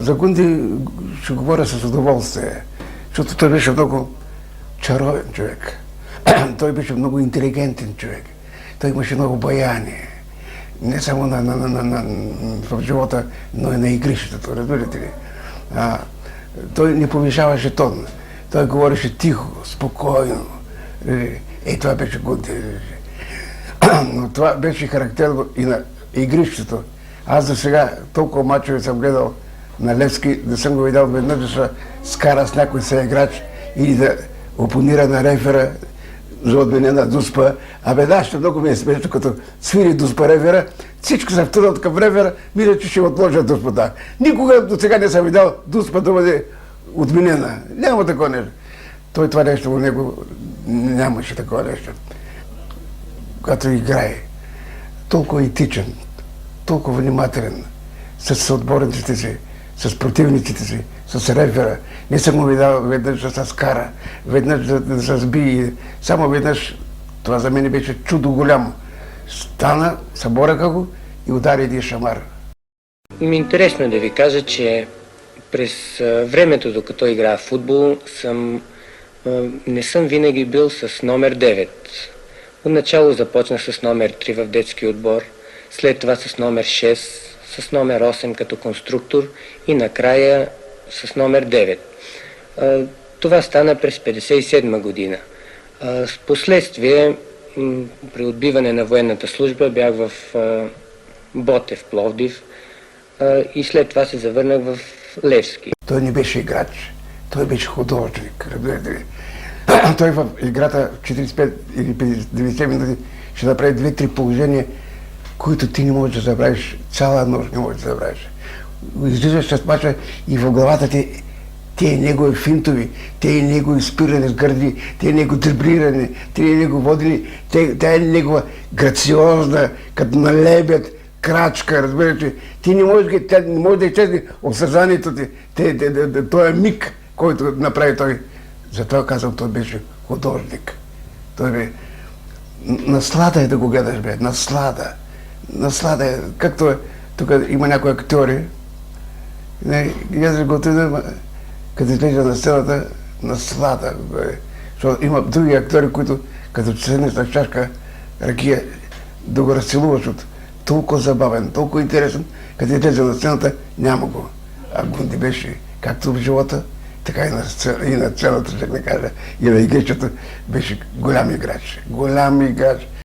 За Гунди ще говоря с удоволствие, защото той беше много чаровен човек. Той беше много интелигентен човек. Той имаше много обаяние. Не само в живота, но и на игрището, разбирате ли? Той не повишаваше тон. Той говореше тихо, спокойно. Това беше Гунди. Но това беше характерно и на игрището. Аз за сега толкова мачове съм гледал на Левски, да съм го видял веднъж да се скара с някой съиграч или да опонира на рефера за отменена дуспа. Веднъж много ми е смешно, като свири дуспа рефера, всички са втурят към рефера, мисля, че ще отложат дуспата. Никога до сега не съм видял дуспа да бъде отменена. Няма такова нещо. Той това нещо у него нямаше такова нещо. Когато играе, толкова етичен, толкова внимателен с отборниците си, с противниците си, с рефера. Не съм го видял веднъж да се скара, веднъж да се сбие. Само веднъж, това за мен беше чудо голямо. Стана, събораха го и удари един шамар. Интересно е да ви кажа, че през времето, докато играя в футбол, не съм винаги бил с номер 9. Отначало започнах с номер 3 в детски отбор, след това с номер 6, с номер 8 като конструктор и накрая с номер 9. Това стана през 1957 година. С последствие, при отбиване на военната служба, бях в Ботев, Пловдив и след това се завърнах в Левски. Той не беше играч, той беше художник. Той в играта в 45 или 90 минути ще направи 2-3 положения, които ти не можеш да забравиш, цяла нощ не можеш да забравиш. Излизаш с мача и в главата ти тия негови финтови, тия негови спиране с гърди, тия негови дриблиране, тия негови водени, тая негова грациозна, като на лебед, крачка, разбирате. Ти не можеш да изчезне от съзнанието ти, този миг, който направи той. Затова казвам, той беше художник. Той бе... Наслада е да го гледаш, бе, наслада. Наслада е, както тук има някои актьори, гледаш го отида, като излежа на сцената, наслада. Защото има други актьори, които като седнеш на чашка ракия, да го разцелуваш от толкова забавен, толкова интересен, като излезе на сцената, няма го. А Гунди беше както в живота, така и на сцената, ще не кажа, и на игрището беше голям играч. Голям играч.